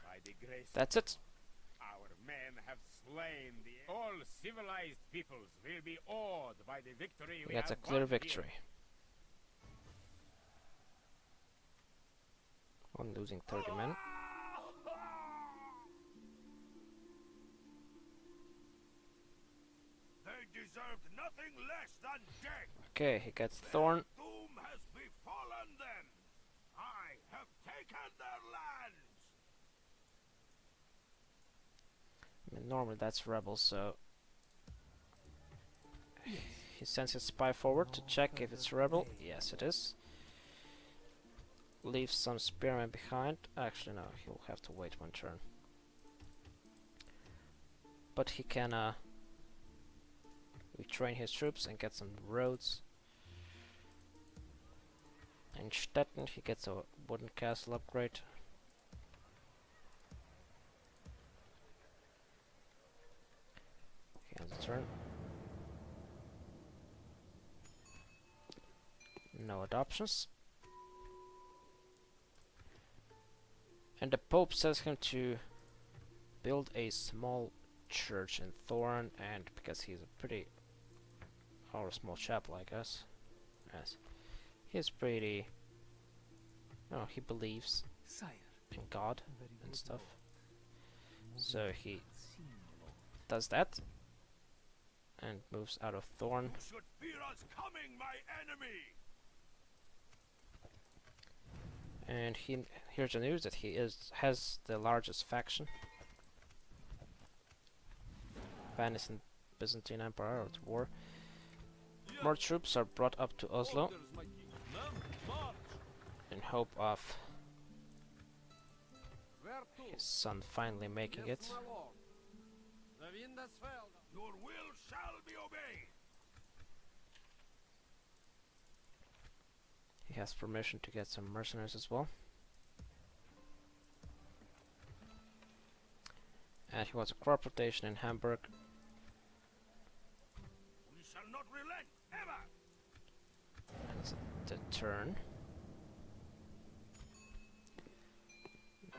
By the grace That's it. our men have slain the all civilized peoples will be awed by the victory we That's a have clear won here. victory. I'm losing 30 men. They deserved nothing less than death. Okay, he gets Thorn. Doom has befallen them. I have taken their lands. I mean, normally that's rebel, so he sends his spy forward to check if it's rebel. Yes, it is. Leaves some spearmen behind. Actually, no, he'll have to wait one turn. But he can retrain his troops and get some roads. In Stettin, he gets a wooden castle upgrade. He ends the turn. No adoptions. And the Pope says him to build a small church in Thorn, and because he's a pretty, or a small chapel, I guess. Yes, he's pretty. No, he believes Sire, in God very and good stuff. lord. So he Seen, lord. does that and moves out of Thorn. You should fear us coming, my enemy. And here's the news that has the largest faction. Venice and Byzantine Empire are at war. More troops are brought up to Oslo Orders, my king. Men, march. in hope of Where to? his son finally making Yes, it. my lord. The wind has failed. Your will shall be obeyed. He has permission to get some mercenaries as well. And he wants a crop rotation in Hamburg. We shall not relent ever. And it's the turn. No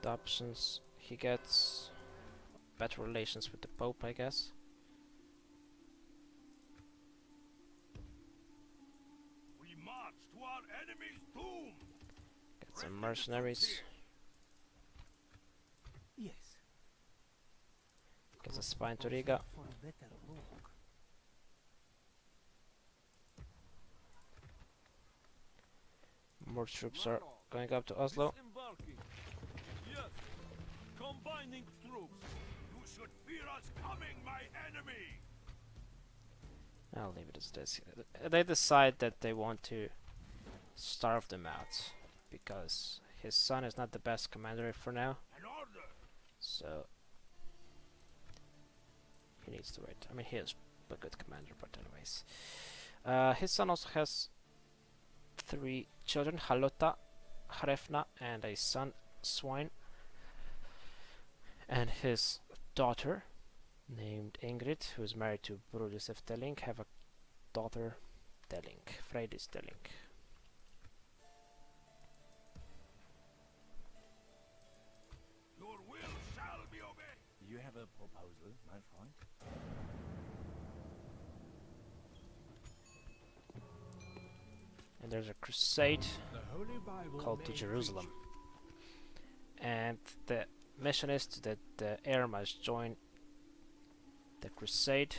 adoptions. He gets better relations with the Pope, I guess. We march to our enemy's doom. Get some mercenaries. Yes. Gets a spine to Riga. For a better walk. More troops are going up to Oslo. Disembarking. Yes. Combining troops. You should fear us coming, my enemy. I'll leave it as this. They decide that they want to starve them out because his son is not the best commander for now, An order. so he needs to wait. I mean, he is a good commander, but anyways. His son also has 3 children, Halota, Hrefna, and a son, Swine. And his daughter, named Ingrid, who is married to Brudisef Delling, have a daughter, Delling, Freydis Delling. Your will shall be obeyed. You have a proposal, my friend? And there's a crusade The Holy Bible called to Jerusalem. And the mission is that the heir must join the crusade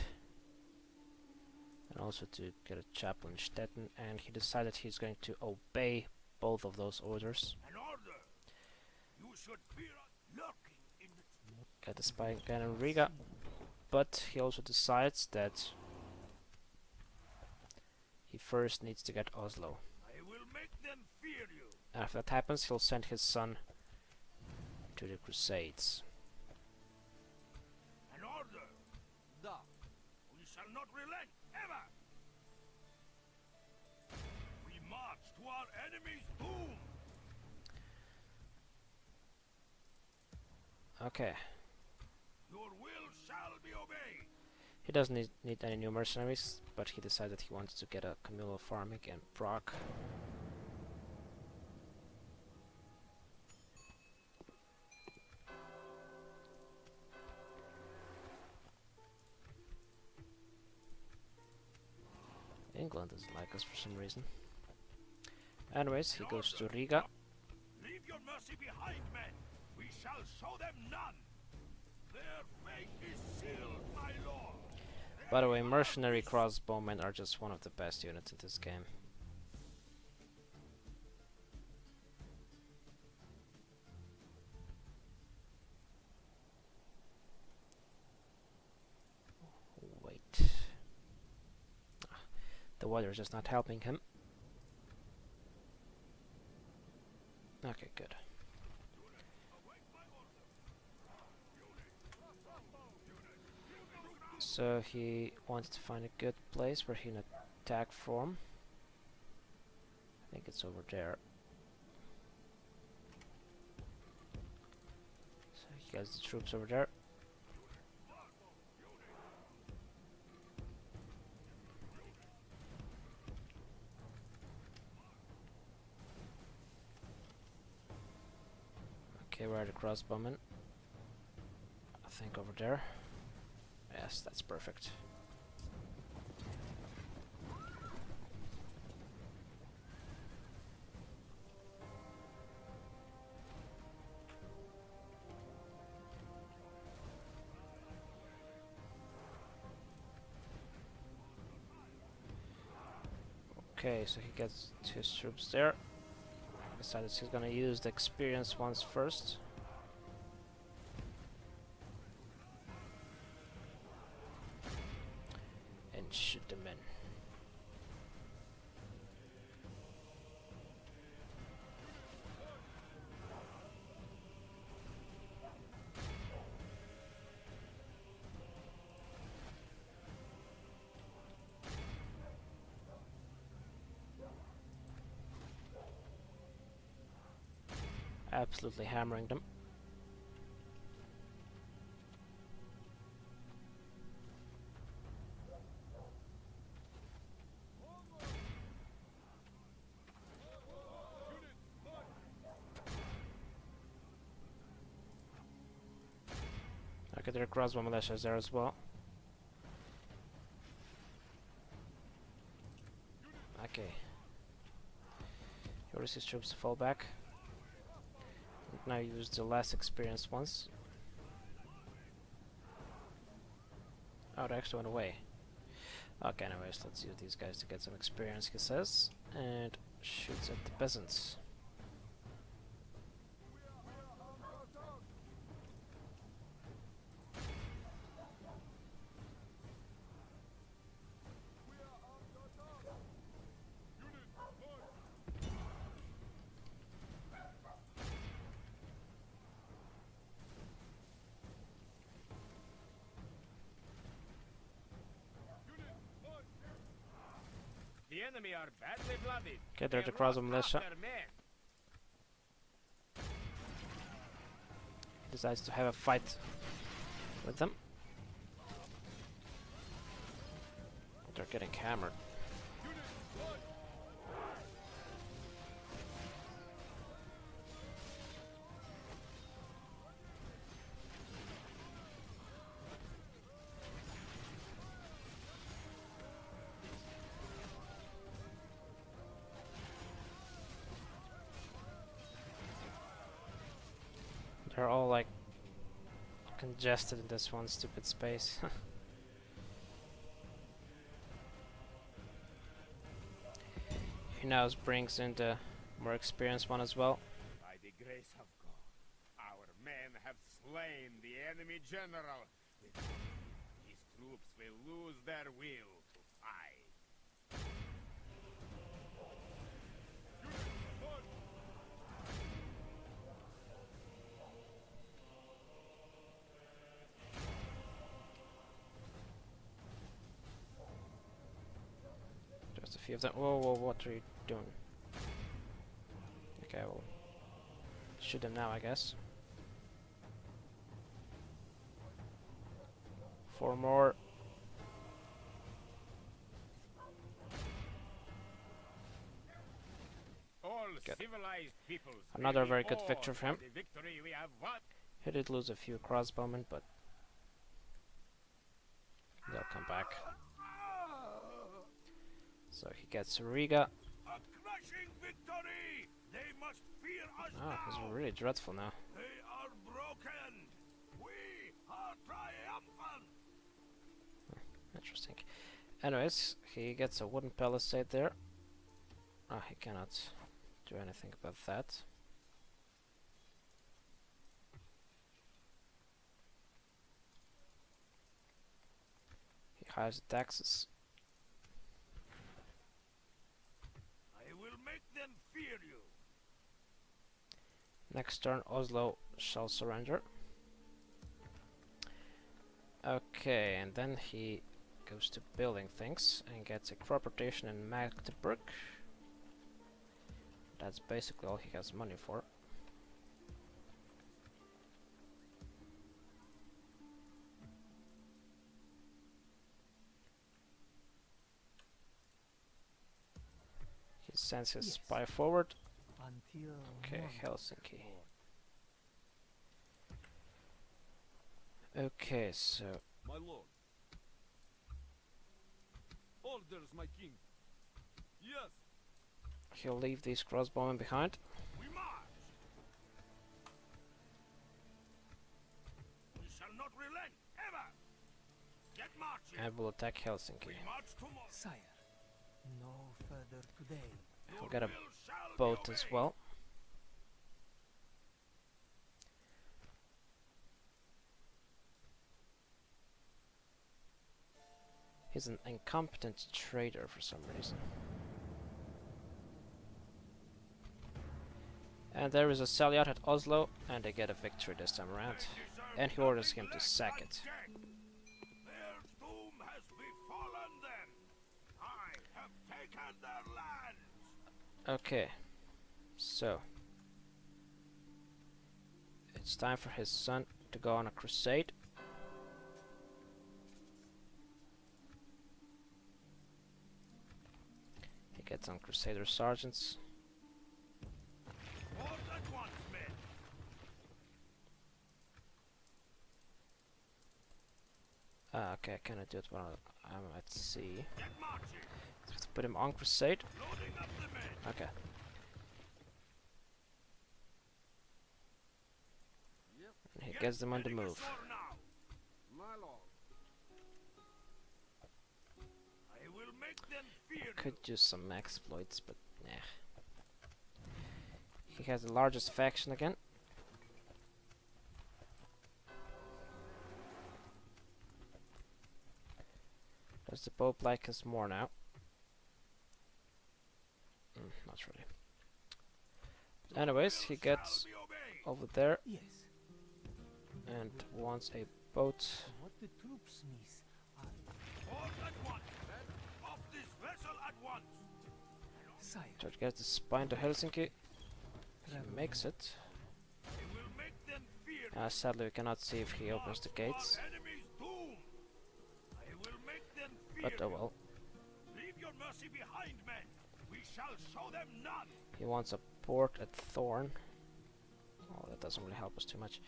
and also to get a chapel in Stettin, and he decided he's going to obey both of those orders. An order. You should fear us lurking in the Get the spy gun in Riga, but he also decides that he first needs to get Oslo. I will make them fear you. And if that happens, he'll send his son to the crusades. An order. Da. We shall not relent ever. We march to our enemy's doom. Okay. Your will shall be obeyed. He doesn't need any new mercenaries, but he decided he wants to get a communal farming in Prague. England doesn't like us for some reason. Anyways, he goes to Riga. Leave your mercy behind, men. We shall show them none. Their fate is sealed, my lord. By the way, mercenary crossbowmen are just one of the best units in this game. Wait. The weather is just not helping him. Okay, good. So he wants to find a good place where he can attack from. I think it's over there. So he has the troops over there. Okay, where are the crossbowmen? I think over there. Yes, that's perfect. Okay, so he gets his troops there. Decided he's gonna use the experienced ones first. And shoot them in. Absolutely hammering them. Okay, there are crossbow militias there as well. Okay. He orders his troops to fall back. Now use the less experienced ones. Oh, they actually went away. Okay, anyways, let's use these guys to get some experience, he says. And shoots at the peasants. The enemy are badly blooded. Okay, they're They the crossbow rout militia. off their men. Decides to have a fight with them. They're getting hammered. They're all like congested in this one stupid space. He now brings in the more experienced one as well. By the grace of God, our men have slain the enemy general. Without him, his troops will lose their will to fight. Just a few of them. Whoa, whoa, what are you doing? Okay, we'll shoot them now, I guess. 4 more. All Good. civilized peoples Another will be very good awed victory for by him. the victory we have won. He did lose a few crossbowmen, but they'll come back. So he gets Riga. A crushing victory! They must fear us Oh, he's now! really dreadful now. They are broken! We are triumphant! Interesting. Anyways, he gets a wooden palisade there. Ah, he cannot do anything about that. He hires the taxes. I will make them fear you! Next turn, Oslo shall surrender. Okay, and then he goes to building things and gets a crop rotation in Magdeburg. That's basically all he has money for. He sends his spy forward. Until Okay, Helsinki. Okay, so My lord. Orders, my king. Yes, he'll leave these crossbowmen behind. we march! We shall not relent, ever! Get marching! And will attack Helsinki. We march tomorrow! Sire, no further today. He'll get a Will shall be boat as obeyed. well. He's an incompetent trader for some reason. And there is a salient at Oslo, and they get a victory this time around. And he orders him to sack it. Their doom has befallen them. I have taken their lands. Okay, so it's time for his son to go on a crusade. He gets on Crusader sergeants. All at once, men. Okay, I cannot do it while I'm at sea. Get marching. Let's put him on crusade. Loading up the men. Okay. And he gets them on the Getting a move. sword now. My lord. I will make them fear Could use some exploits, but nah. He has the largest faction again. Does the Pope like us more now? Not really. But anyways, he gets Shall be obeyed. over there Yes. and wants a boat. What the troops miss. All at once, men. Off this vessel at once. Sire. To get the spine to Helsinki. He makes it. I will make them fear. Sadly, we cannot see if he opens the gates. Our enemy's doom. I will make them fear. But oh well. Leave your mercy behind, men. We shall show them none. He wants a port at Thorn. Oh, that doesn't really help us too much.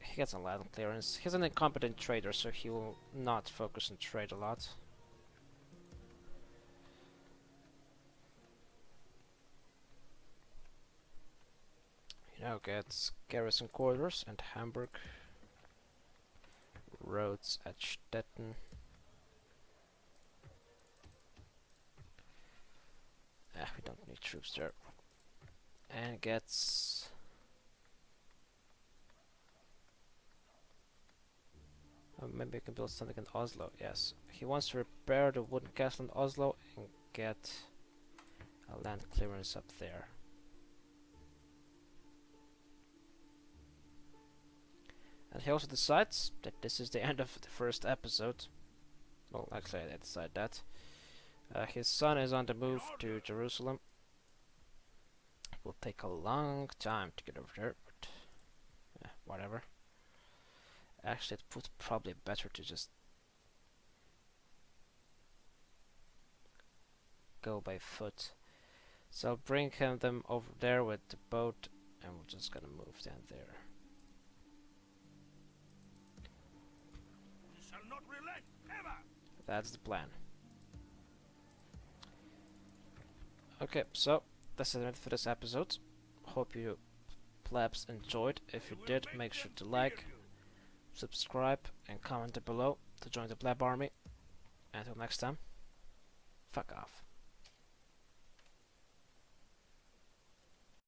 He gets a land clearance. He's an incompetent trader, so he will not focus on trade a lot. He now gets garrison quarters and Hamburg. Roads at Stettin. We don't need troops there. And gets... maybe we can build something in Oslo. Yes. He wants to repair the wooden castle in Oslo and get a land clearance up there. And he also decides that this is the end of the first episode. Well, actually I decide that. His son is on the move to Jerusalem. It will take a long time to get over there, but whatever. Actually, it would probably better to just go by foot. So I'll bring them over there with the boat, and we're just gonna move down there. We shall not relent ever. That's the plan. Okay, so that's it for this episode. Hope you plebs enjoyed. If you did, make sure to like, subscribe, and comment below to join the pleb army. Until next time, fuck off.